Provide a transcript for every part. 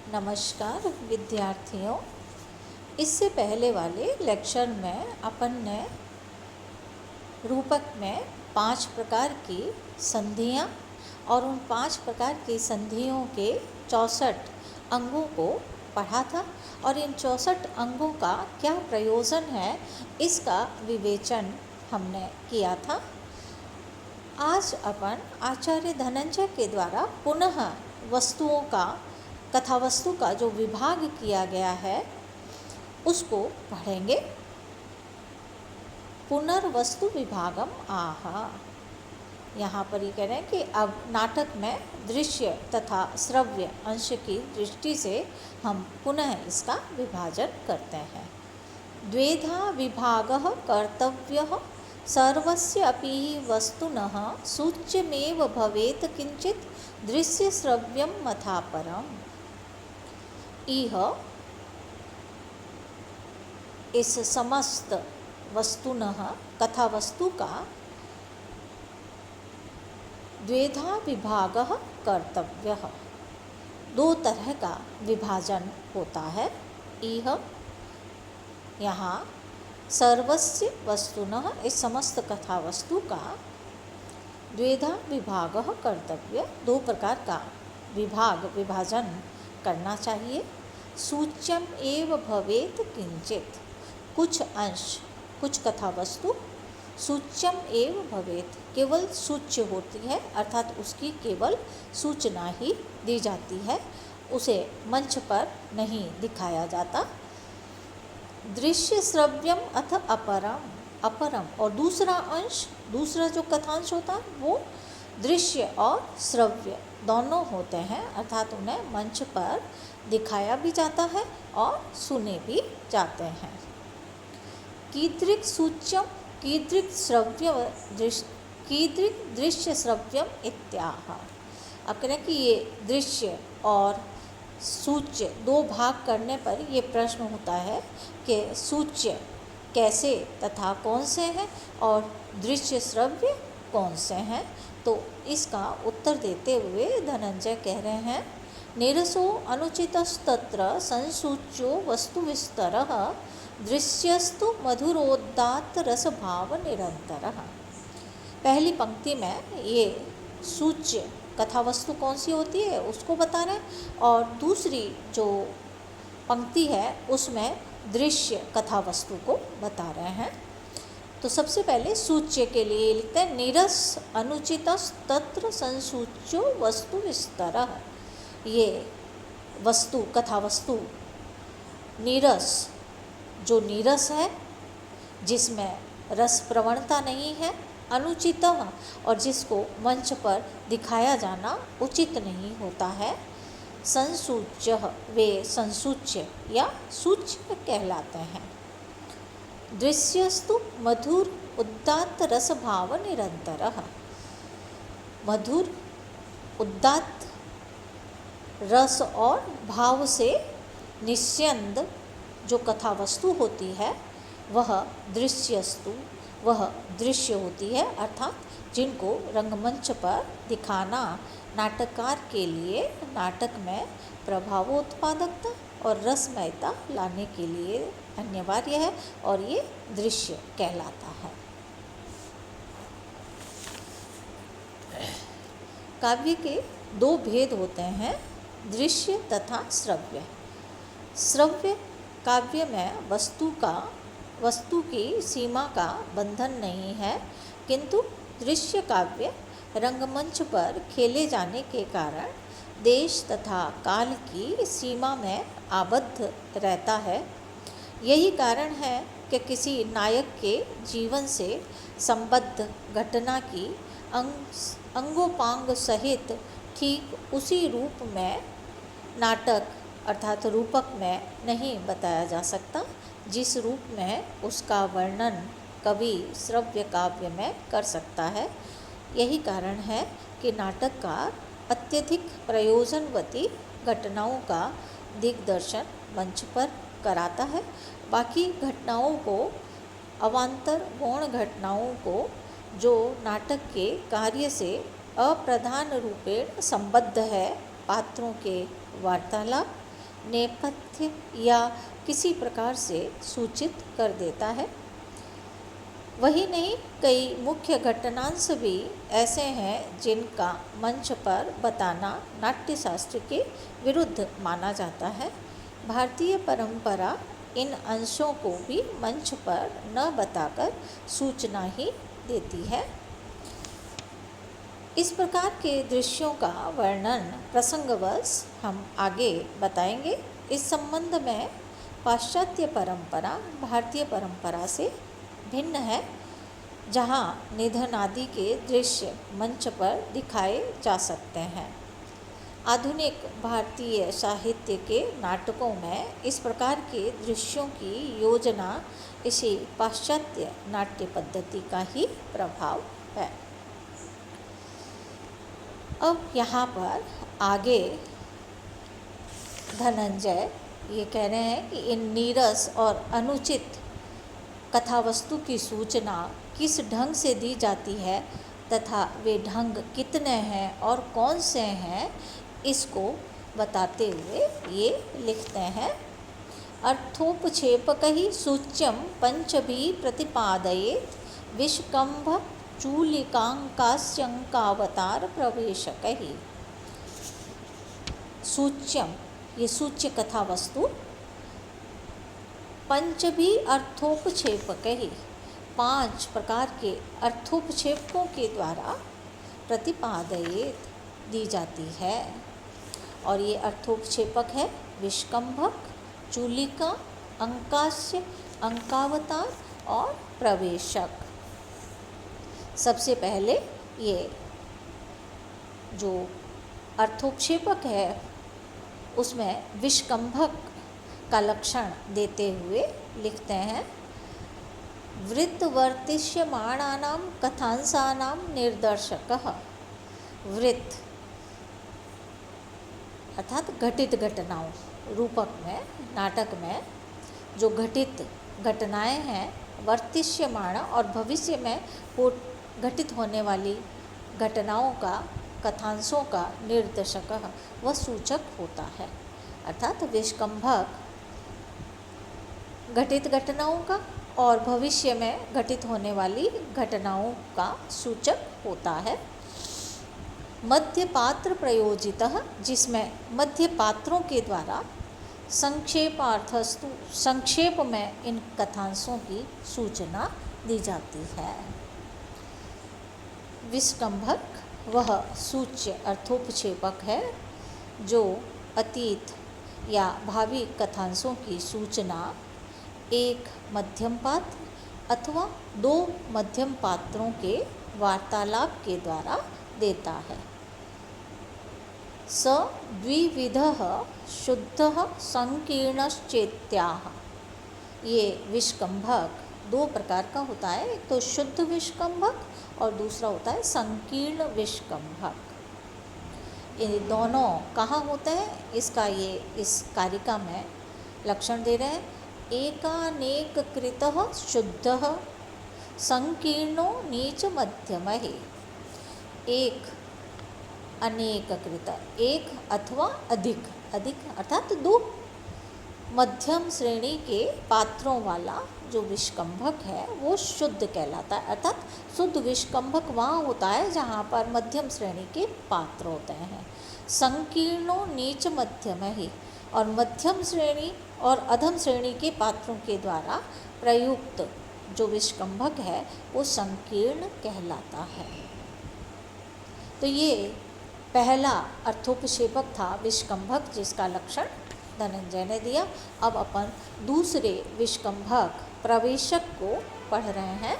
नमस्कार विद्यार्थियों। इससे पहले वाले लेक्चर में अपन ने रूपक में 5 प्रकार की संधियाँ और उन 5 प्रकार की संधियों के 64 अंगों को पढ़ा था और इन 64 अंगों का क्या प्रयोजन है इसका विवेचन हमने किया था। आज अपन आचार्य धनंजय के द्वारा पुनः वस्तुओं का कथावस्तु का जो विभाग किया गया है उसको पढ़ेंगे। पुनर्वस्तु विभागम आह। यहाँ पर ये कह रहे हैं कि अब नाटक में दृश्य तथा श्रव्य अंश की दृष्टि से हम पुनः इसका विभाजन करते हैं। द्वेधा विभागः कर्तव्यः सर्वस्य अपि वस्तुनः सूच्यमेव भवेत् किंचित् दृश्य श्रव्यम मथा परम। इह इस समस्त वस्तुनः कथावस्तु का द्वेधा विभागः कर्तव्यः, 2 तरह का विभाजन होता है। इह यहाँ सर्वस्य वस्तुनः इस समस्त कथावस्तु का द्वेधा विभागः कर्तव्य, 2 प्रकार का विभाजन करना चाहिए। सूच्यम एव भवेत् किंचित, कुछ अंश कुछ कथावस्तु सूच्यम एव भवेत् केवल सूच्य होती है, अर्थात उसकी केवल सूचना ही दी जाती है, उसे मंच पर नहीं दिखाया जाता। दृश्य श्रव्यम अथ अपरम और दूसरा अंश, दूसरा जो कथांश होता है वो दृश्य और श्रव्य दोनों होते हैं, अर्थात उन्हें मंच पर दिखाया भी जाता है और सुने भी जाते हैं। कीदृक् सूच्यम कीदृक् दृश्य श्रव्यम इत्याह। अब कह रहे हैं कि ये दृश्य और सूच्य 2 भाग करने पर ये प्रश्न होता है कि सूच्य कैसे तथा कौन से हैं और दृश्य श्रव्य कौन से हैं। तो इसका उत्तर देते हुए धनंजय कह रहे हैं, निरसो अनुचितस्तत्र संसूच्यो वस्तुविस्तरः दृश्यस्तु मधुरोदात्त रसभाव निरंतरः। पहली पंक्ति में ये सूच्य कथावस्तु कौन सी होती है उसको बता रहे हैं और दूसरी जो पंक्ति है उसमें दृश्य कथावस्तु को बता रहे हैं। तो सबसे पहले सूच्य के लिए लिखते हैं, निरस अनुचितस्तत्र संसूच्यो वस्तु विस्तरः। ये वस्तु कथावस्तु नीरस, जो नीरस है जिसमें रस प्रवणता नहीं है, अनुचित और जिसको मंच पर दिखाया जाना उचित नहीं होता है, संसूच्य वे संसूच्य या सूच्य कहलाते हैं। दृश्यस्तु मधुर उदात्त रस भाव निरंतरः। मधुर उदात्त रस और भाव से निस्यंद जो कथावस्तु होती है वह दृश्यस्तु, वह दृश्य होती है, अर्थात जिनको रंगमंच पर दिखाना नाटककार के लिए नाटक में प्रभावोत्पादकता और रसमयता लाने के लिए अनिवार्य है और ये दृश्य कहलाता है। काव्य के 2 भेद होते हैं, दृश्य तथा श्रव्य। श्रव्य काव्य में वस्तु की सीमा का बंधन नहीं है, किंतु दृश्य काव्य रंगमंच पर खेले जाने के कारण देश तथा काल की सीमा में आबद्ध रहता है। यही कारण है कि किसी नायक के जीवन से संबद्ध घटना की अंगोपांग सहित ठीक उसी रूप में नाटक अर्थात रूपक में नहीं बताया जा सकता जिस रूप में उसका वर्णन कवि श्रव्य काव्य में कर सकता है। यही कारण है कि नाटककार अत्यधिक प्रयोजनवती घटनाओं का दिग्दर्शन मंच पर कराता है, बाकी घटनाओं को, अवान्तर गौण घटनाओं को जो नाटक के कार्य से अप्रधान रूपेण संबद्ध है, पात्रों के वार्तालाप नेपथ्य या किसी प्रकार से सूचित कर देता है। वही नहीं, कई मुख्य घटनांश भी ऐसे हैं जिनका मंच पर बताना नाट्यशास्त्र के विरुद्ध माना जाता है। भारतीय परंपरा इन अंशों को भी मंच पर न बताकर सूचना ही देती है। इस प्रकार के दृश्यों का वर्णन प्रसंगवश हम आगे बताएंगे। इस संबंध में पाश्चात्य परंपरा भारतीय परंपरा से भिन्न है, जहाँ निधन आदि के दृश्य मंच पर दिखाए जा सकते हैं। आधुनिक भारतीय साहित्य के नाटकों में इस प्रकार के दृश्यों की योजना इसी पाश्चात्य नाट्य पद्धति का ही प्रभाव है। अब यहाँ पर आगे धनंजय ये कह रहे हैं कि इन नीरस और अनुचित कथावस्तु की सूचना किस ढंग से दी जाती है तथा वे ढंग कितने हैं और कौन से हैं, इसको बताते हुए ये लिखते हैं। अर्थोपक्षेपकैः सूच्यं पंचभिः प्रतिपादयेत् विष्कम्भ चूलिकाङ्कास्यङ्कावतार प्रवेशकैः। सूच्यम, ये सूच्य कथा वस्तु, पंचभिः अर्थोपक्षेपकैः, 5 प्रकार के अर्थोपक्षेपकों के द्वारा प्रतिपादयेत् दी जाती है। और ये अर्थोपक्षेपक है विष्कम्भक, चूलिका, अंकास्य, अंकावतार और प्रवेशक। सबसे पहले ये जो अर्थोपक्षेपक है उसमें विष्कम्भक का लक्षण देते हुए लिखते हैं। वृत्तवर्तिष्यमाणानां कथांशानां निर्दर्शकः। वृत्त अर्थात घटित घटनाओं, रूपक में, नाटक में जो घटित घटनाएं हैं, वर्तिष्यमाण और भविष्य में घटित होने वाली घटनाओं का, कथांशों का निर्देशक वह सूचक होता है। अर्थात विष्कम्भक घटित घटनाओं का और भविष्य में घटित होने वाली घटनाओं का सूचक होता है। मध्य पात्र प्रयोजितः, जिसमें मध्य पात्रों के द्वारा संक्षेपार्थस्तु, संक्षेप में इन कथांशों की सूचना दी जाती है। विष्कम्भक वह सूच्य अर्थोपक्षेपक है जो अतीत या भावी कथांशों की सूचना एक मध्यम पात्र अथवा 2 मध्यम पात्रों के वार्तालाप के द्वारा देता है। स द्विविधः शुद्धः संकीर्णश्चेत्याः। ये विष्कम्भक 2 प्रकार का होता है, एक तो शुद्ध विष्कम्भक और दूसरा होता है संकीर्ण विष्कम्भक। ये दोनों कहाँ होते हैं, इसका ये इस कारिका में लक्षण दे रहे हैं। एकानेककृतः शुद्धः संकीर्णो नीच मध्यमः। एक अनेककृत, एक अथवा अधिक, अधिक अर्थात 2 मध्यम श्रेणी के पात्रों वाला जो विष्कम्भक है वो शुद्ध कहलाता है। अर्थात शुद्ध विष्कम्भक वहाँ होता है जहाँ पर मध्यम श्रेणी के पात्र होते हैं। संकीर्णो नीच मध्यम ही, और मध्यम श्रेणी और अधम श्रेणी के पात्रों के द्वारा प्रयुक्त जो विष्कम्भक है वो संकीर्ण कहलाता है। तो ये पहला अर्थोपक्षेपक था विष्कम्भक, जिसका लक्षण धनंजय ने दिया। अब अपन दूसरे विष्कम्भक प्रवेशक को पढ़ रहे हैं।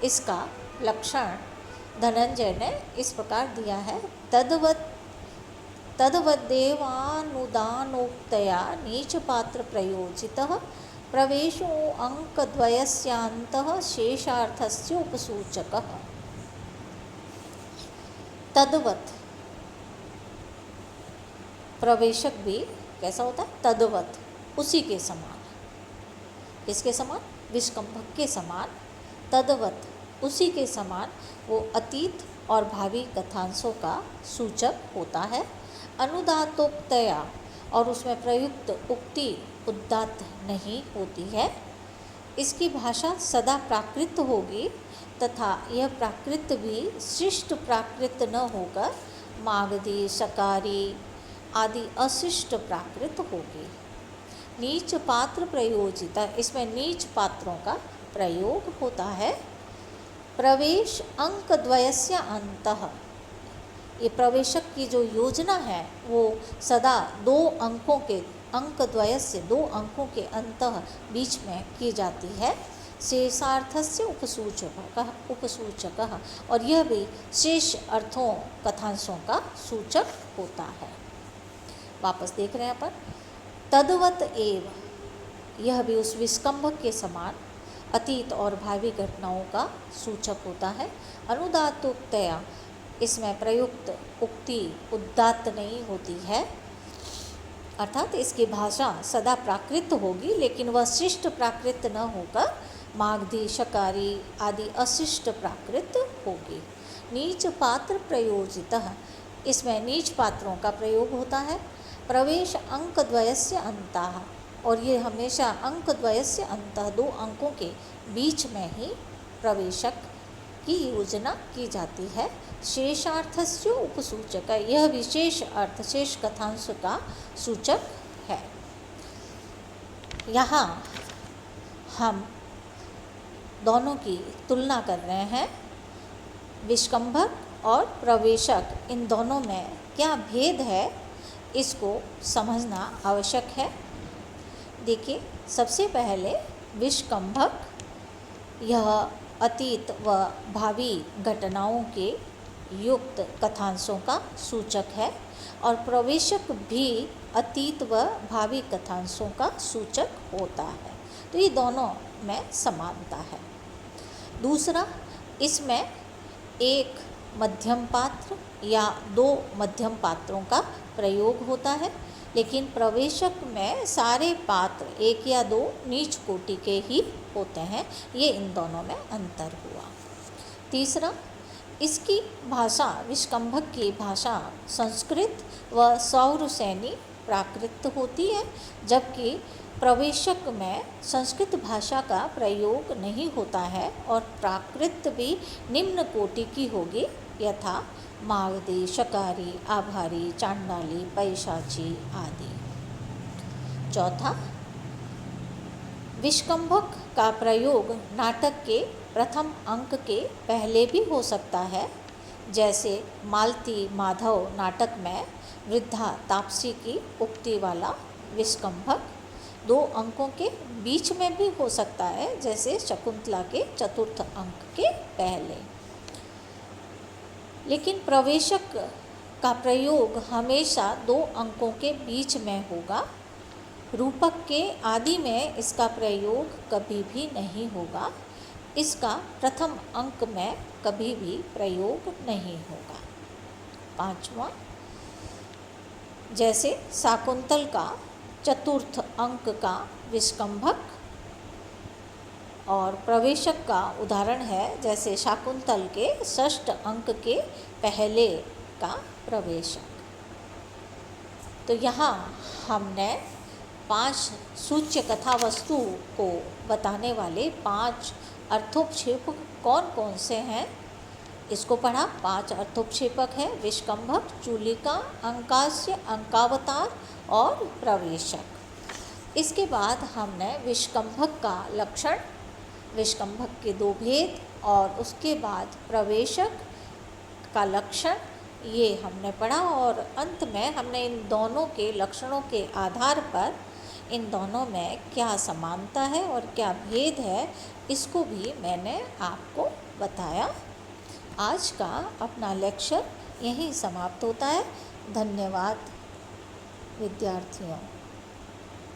इसका लक्षण धनंजय ने इस प्रकार दिया है। तद्वद्देवानुदानोक्तया नीचपात्र प्रयोजितः प्रवेशो अंकद्वयस्यान्तः शेषार्थस्य उपसूचकः। तद्वत् प्रवेशक भी कैसा होता है, तद्वत् उसी के समान। किसके समान, विष्कम्भक के समान। तद्वत् उसी के समान वो अतीत और भावी कथांशों का सूचक होता है। अनुदातोक्तया और उसमें प्रयुक्त उक्ति उदात्त नहीं होती है। इसकी भाषा सदा प्राकृत होगी तथा यह प्राकृत भी शिष्ट प्राकृत न होकर मागधी, शकारी आदि अशिष्ट प्राकृत होगी। नीच पात्र प्रयोजिता, इसमें नीच पात्रों का प्रयोग होता है। प्रवेश अंक द्वयस्य अंतः, ये प्रवेशक की जो योजना है वो सदा अंक द्वयस्य 2 अंकों के अंतः बीच में की जाती है। शेषार्थस्य उपसूचकः, और यह भी शेष अर्थों कथांशों का सूचक होता है। वापस देख रहे हैं अपन, तद्वत एव, यह भी उस विस्कंभक के समान अतीत और भावी घटनाओं का सूचक होता है। अनुदात्तोक्तया, इसमें प्रयुक्त उक्ति उदात्त नहीं होती है, अर्थात इसकी भाषा सदा प्राकृत होगी लेकिन वह शिष्ट प्राकृत न होकर मागधी, शकारी आदि अशिष्ट प्राकृत होगी। नीच पात्र प्रयोजितः, इसमें नीच पात्रों का प्रयोग होता है। प्रवेश अंक द्वयस्य अंतः, और ये हमेशा अंक द्वयस्य अंतः 2 अंकों के बीच में ही प्रवेशक की योजना की जाती है। शेषार्थस्य उपसूचक, यह विशेष अर्थ शेष कथांश का सूचक है। यहाँ हम दोनों की तुलना कर रहे हैं। विस्कंभक और प्रवेशक, इन दोनों में क्या भेद है इसको समझना आवश्यक है। देखिए, सबसे पहले विस्कंभक यह अतीत व भावी घटनाओं के युक्त कथांशों का सूचक है और प्रवेशक भी अतीत व भावी कथांशों का सूचक होता है। तो ये दोनों में समानता है। दूसरा, इसमें एक मध्यम पात्र या 2 मध्यम पात्रों का प्रयोग होता है, लेकिन प्रवेशक में सारे पात्र 1 या 2 नीच कोटि के ही होते हैं। ये इन दोनों में अंतर हुआ। तीसरा, इसकी भाषा, विस्कंभक की भाषा संस्कृत व सौरसेनी प्राकृत होती है, जबकि प्रवेशक में संस्कृत भाषा का प्रयोग नहीं होता है और प्राकृत भी निम्न कोटि की होगी, यथा मागधी, शकारी, आभारी, चांडाली, पैशाची आदि। चौथा, विस्कंभक का प्रयोग नाटक के प्रथम अंक के पहले भी हो सकता है, जैसे मालती माधव नाटक में वृद्धा तापसी की उक्ति वाला विस्कंभक 2 अंकों के बीच में भी हो सकता है, जैसे शकुंतला के चतुर्थ अंक के पहले। लेकिन प्रवेशक का प्रयोग हमेशा 2 अंकों के बीच में होगा। रूपक के आदि में इसका प्रयोग कभी भी नहीं होगा। इसका प्रथम अंक में कभी भी प्रयोग नहीं होगा। 5वां, जैसे शाकुंतल का चतुर्थ अंक का विस्कंभक और प्रवेशक का उदाहरण है जैसे शाकुंतल के षष्ठ अंक के पहले का प्रवेशक। तो यहाँ हमने 5 सूच्य कथा वस्तु को बताने वाले 5 अर्थोपक्षेपक कौन कौन से हैं इसको पढ़ा। 5 अर्थोपक्षेपक है विस्कंभक, चूलिका, अंकास्य, अंकावतार और प्रवेशक। इसके बाद हमने विस्कंभक का लक्षण, विस्कंभक के 2 भेद और उसके बाद प्रवेशक का लक्षण, ये हमने पढ़ा और अंत में हमने इन दोनों के लक्षणों के आधार पर इन दोनों में क्या समानता है और क्या भेद है इसको भी मैंने आपको बताया। आज का अपना लेक्चर यहीं समाप्त होता है। धन्यवाद विद्यार्थियों।